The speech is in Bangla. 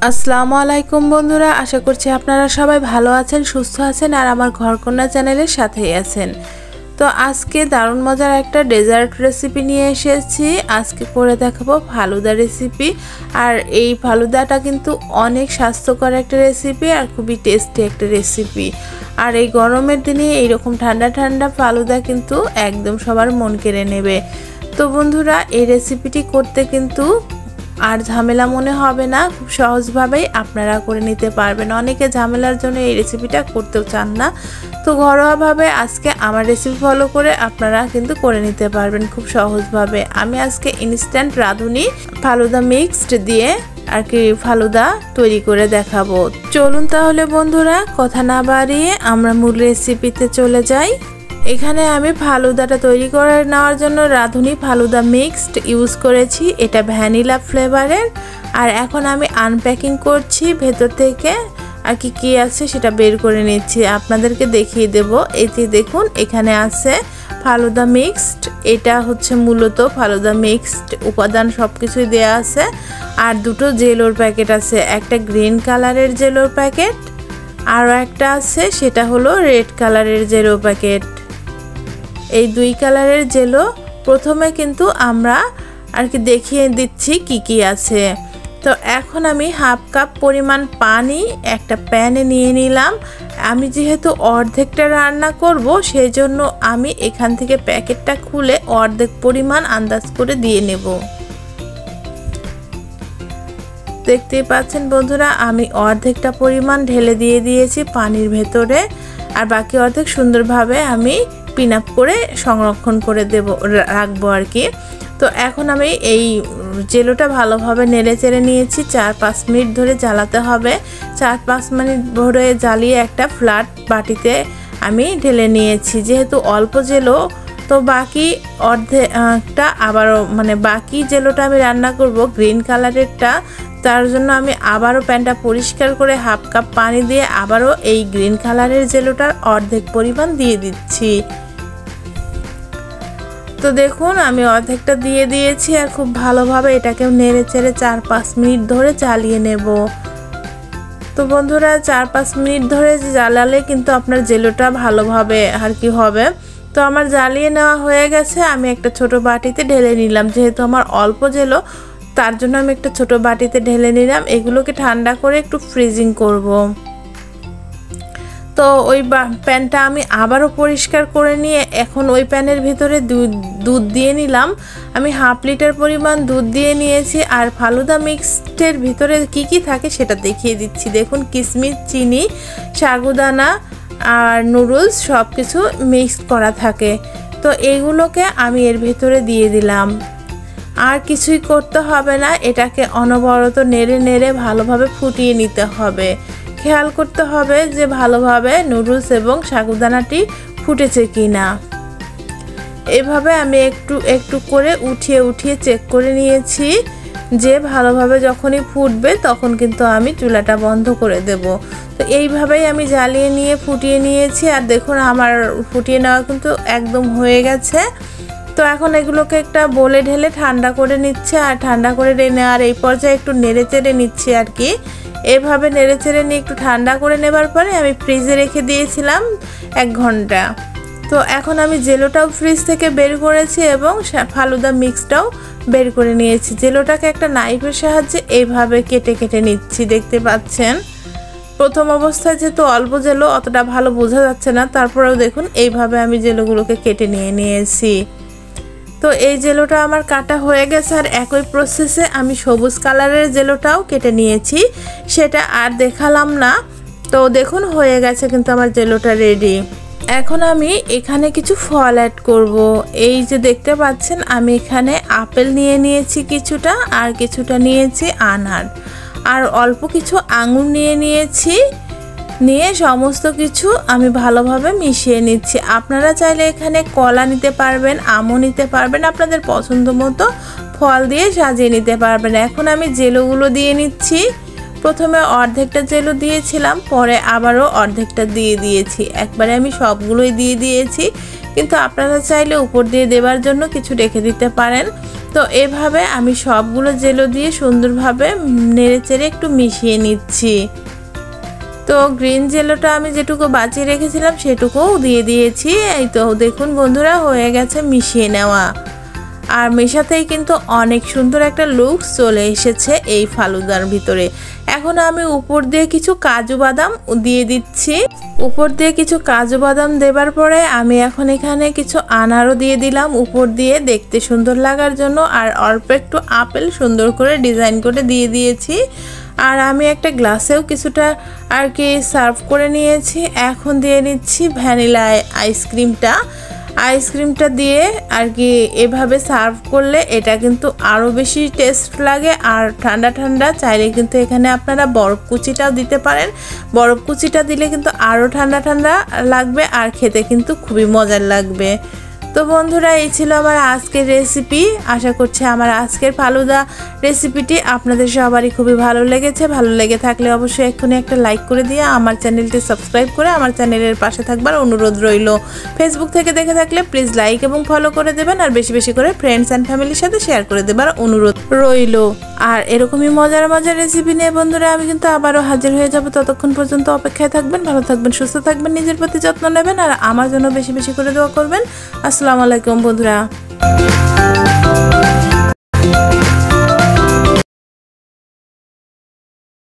আসসালামু আলাইকুম বন্ধুরা, আশা করছি আপনারা সবাই ভালো আছেন, সুস্থ আছেন আর আমার ঘরকন্যা চ্যানেলের সাথেই আছেন। তো আজকে দারুণ মজার একটা ডেজার্ট রেসিপি নিয়ে এসেছি। আজকে করে দেখাবো ফালুদা রেসিপি। আর এই ফালুদাটা কিন্তু অনেক স্বাস্থ্যকর একটা রেসিপি আর খুবই টেস্টি একটা রেসিপি। আর এই গরমের দিনে এইরকম ঠান্ডা ঠান্ডা ফালুদা কিন্তু একদম সবার মন কেড়ে নেবে। তো বন্ধুরা, এই রেসিপিটি করতে কিন্তু আর ঝামেলা মনে হবে না, খুব সহজভাবেই আপনারা করে নিতে পারবেন। অনেকে ঝামেলার জন্য এই রেসিপিটা করতেও চান না, তো ঘরোয়াভাবে আজকে আমার রেসিপি ফলো করে আপনারা কিন্তু করে নিতে পারবেন খুব সহজভাবে। আমি আজকে ইনস্ট্যান্ট রাঁধুনি ফালুদা মিক্সড দিয়ে আর কি ফালুদা তৈরি করে দেখাবো। চলুন তাহলে বন্ধুরা, কথা না বাড়িয়ে আমরা মূল রেসিপিতে চলে যাই। এখানে আমি ফালুদাটা তৈরি করে নেওয়ার জন্য রাঁধুনি ফালুদা মিক্সড ইউজ করেছি, এটা ভ্যানিলা ফ্লেভারের। আর এখন আমি আনপ্যাকিং করছি ভেতর থেকে, আর কি আছে সেটা বের করে নিচ্ছি, আপনাদেরকে দেখিয়ে দেব। এই যে দেখুন, এখানে আছে ফালুদা মিক্সড, এটা হচ্ছে মূলত ফালুদা মিক্সড উপাদান সব কিছুই দেওয়া আছে। আর দুটো জেলোর প্যাকেট আছে, একটা গ্রিন কালারের জেলোর প্যাকেট, আরও একটা আছে সেটা হলো রেড কালারের জেলো প্যাকেট। এই দুই কালারের জেলো প্রথমে কিন্তু আমরা আর কি দেখিয়ে দিচ্ছি কি আছে। তো এখন আমি হাফ কাপ পরিমাণ পানি একটা প্যানে নিয়ে নিলাম। আমি যেহেতু অর্ধেকটা রান্না করব, সেই জন্য আমি এখান থেকে প্যাকেটটা খুলে অর্ধেক পরিমাণ আন্দাজ করে দিয়ে নেব। দেখতেই পাচ্ছেন বন্ধুরা, আমি অর্ধেকটা পরিমাণ ঢেলে দিয়ে দিয়েছি পানির ভেতরে, আর বাকি অর্ধেক সুন্দরভাবে আমি পিন আপ করে সংরক্ষণ করে রাখবো আর কি। তো এখন আমি এই জেলোটা ভালোভাবে নেড়ে চেড়ে নিয়েছি, 4-5 মিনিট ধরে জ্বালাতে হবে। 4-5 মিনিট ধরে জ্বালিয়ে একটা ফ্ল্যাট বাটিতে আমি ঢেলে নিয়েছি। যেহেতু অল্প জেলো, তো বাকি অর্ধেকটা আবারও বাকি জেলোটা আমি রান্না করব গ্রিন কালারেরটা, তার জন্য আমি আবারও প্যানটা পরিষ্কার করে হাফ কাপ পানি দিয়ে আবারও এই গ্রিন কালারের জেলোটার অর্ধেক পরিমাণ দিয়ে দিচ্ছি। তো দেখুন, আমি অর্ধেকটা দিয়ে দিয়েছি আর খুব ভালোভাবে এটাকে নেড়ে চেড়ে 4-5 মিনিট ধরে জ্বালিয়ে নেব। তো বন্ধুরা, 4-5 মিনিট ধরে জ্বালালে কিন্তু আপনার জেলোটা ভালোভাবে আর কি হবে। তো আমার জ্বালিয়ে নেওয়া হয়ে গেছে, আমি একটা ছোট বাটিতে ঢেলে নিলাম। যেহেতু আমার অল্প জেলো, তার জন্য আমি একটা ছোট বাটিতে ঢেলে নিলাম। এগুলোকে ঠান্ডা করে একটু ফ্রিজিং করব। তো ওই প্যানটা আমি আবারও পরিষ্কার করে নিয়ে এখন ওই প্যানের ভিতরে দুধ দিয়ে নিলাম। আমি হাফ লিটার পরিমাণ দুধ দিয়ে নিয়েছি। আর ফালুদা মিক্সডের ভিতরে কি থাকে সেটা দেখিয়ে দিচ্ছি। দেখুন, কিশমিশ, চিনি, সাগুদানা আর নুডলস সব কিছু মিক্সড করা থাকে। তো এইগুলোকে আমি এর ভিতরে দিয়ে দিলাম। আর কিছুই করতে হবে না, এটাকে অনবরত নেড়ে নেড়ে ভালোভাবে ফুটিয়ে নিতে হবে। খেয়াল করতে হবে যে ভালোভাবে নুডলস এবং সাগুদানাটি ফুটেছে কিনা। এভাবে আমি একটু একটু করে উঠিয়ে চেক করে নিয়েছি যে ভালোভাবে যখনই ফুটবে তখন কিন্তু আমি চুলাটা বন্ধ করে দেব। তো এইভাবেই আমি জ্বালিয়ে নিয়ে ফুটিয়ে নিয়েছি। আর দেখুন, আমার ফুটিয়ে নেওয়া কিন্তু একদম হয়ে গেছে। তো এখন এগুলোকে একটা বলে ঢেলে ঠান্ডা করে নিচ্ছে। আর ঠান্ডা করে নেওয়ার এই পর্যায়ে একটু নেড়ে চেড়ে নিচ্ছি আর কি। এভাবে নেড়ে চেড়ে নিয়ে একটু ঠান্ডা করে নেবার পরে আমি ফ্রিজে রেখে দিয়েছিলাম 1 ঘন্টা। তো এখন আমি জেলোটাও ফ্রিজ থেকে বের করেছি এবং ফালুদা মিক্সটাও বের করে নিয়েছি। জেলোটাকে একটা নাইফের সাহায্যে এইভাবে কেটে কেটে নিচ্ছি, দেখতে পাচ্ছেন। প্রথম অবস্থায় যেহেতু অল্প জেলো, অতটা ভালো বোঝা যাচ্ছে না, তারপরেও দেখুন এইভাবে আমি জেলোগুলোকে কেটে নিয়েছি। তো এই জেলোটা আমার কাটা হয়ে গেছে। আর একই প্রসেসে আমি সবুজ কালারের জেলোটাও কেটে নিয়েছি, সেটা আর দেখালাম না। তো দেখুন, হয়ে গেছে কিন্তু আমার জেলোটা রেডি। এখন আমি এখানে কিছু ফল অ্যাড করব। এই যে দেখতে পাচ্ছেন, আমি এখানে আপেল নিয়ে নিয়েছি কিছুটা, আর কিছুটা নিয়েছি আনার, আর অল্প কিছু আঙুর নিয়েছি। নিয়ে সমস্ত কিছু আমি ভালোভাবে মিশিয়ে নিচ্ছি। আপনারা চাইলে এখানে কলা নিতে পারবেন, আমও নিতে পারবেন, আপনাদের পছন্দ মতো ফল দিয়ে সাজিয়ে নিতে পারবেন। এখন আমি জেলোগুলো দিয়ে নিচ্ছি। প্রথমে অর্ধেকটা জেলো দিয়েছিলাম, পরে আবারও অর্ধেকটা দিয়ে দিয়েছি। একবারে আমি সবগুলোই দিয়ে দিয়েছি, কিন্তু আপনারা চাইলে উপর দিয়ে দেওয়ার জন্য কিছু রেখে দিতে পারেন। তো এভাবে আমি সবগুলো জেলো দিয়ে সুন্দরভাবে নেড়েচেড়ে একটু মিশিয়ে নিচ্ছি। তো গ্রিন জেলোটা আমি যেটুকু বাঁচিয়ে রেখেছিলাম সেটুকুও দিয়ে দিয়েছি। এই তো দেখুন বন্ধুরা, হয়ে গেছে মিশিয়ে নেওয়া। আর মেশাতেই কিন্তু অনেক সুন্দর একটা লুক চলে এসেছে এই ফালুদার ভিতরে। এখন আমি উপর দিয়ে কিছু কাজু বাদাম দিয়ে দিচ্ছি। উপর দিয়ে কিছু কাজু বাদাম দেবার পরে আমি এখন এখানে কিছু আনারও দিয়ে দিলাম উপর দিয়ে দেখতে সুন্দর লাগার জন্য। আর অল্প একটু আপেল সুন্দর করে ডিজাইন করে দিয়ে দিয়েছি। আর আমি একটা গ্লাসেও কিছুটা আর কি সার্ভ করে নিয়েছি। এখন দিয়ে নিচ্ছি ভ্যানিলা আইসক্রিমটা দিয়ে আর কি এভাবে সার্ভ করলে এটা কিন্তু আরও বেশি টেস্ট লাগে। আর ঠান্ডা ঠান্ডা চাইলে কিন্তু এখানে আপনারা বরফ কুচিটাও দিতে পারেন। বরফ কুচিটা দিলে কিন্তু আরও ঠান্ডা ঠান্ডা লাগবে আর খেতে কিন্তু খুবই মজার লাগবে। তো বন্ধুরা, এই ছিল আমার আজকের রেসিপি। আশা করছি আমার আজকের ফালুদা রেসিপিটি আপনাদের সবারই খুবই ভালো লেগেছে। ভালো লেগে থাকলে অবশ্যই এক্ষুনি একটা লাইক করে দিয়ে আমার চ্যানেলটি সাবস্ক্রাইব করে আমার চ্যানেলের পাশে থাকবার অনুরোধ রইল। ফেসবুক থেকে দেখে থাকলে প্লিজ লাইক এবং ফলো করে দেবেন, আর বেশি বেশি করে ফ্রেন্ডস অ্যান্ড ফ্যামিলির সাথে শেয়ার করে দেবার অনুরোধ রইল। আর এরকমই মজার মজার রেসিপি নিয়ে বন্ধুরা আমি কিন্তু আবারও হাজির হয়ে যাব। ততক্ষণ পর্যন্ত অপেক্ষায় থাকবেন, ভালো থাকবেন, সুস্থ থাকবেন, নিজের প্রতি যত্ন নেবেন, আর আমার জন্য বেশি বেশি করে দোয়া করবেন। আসসালামু আলাইকুম বন্ধুরা।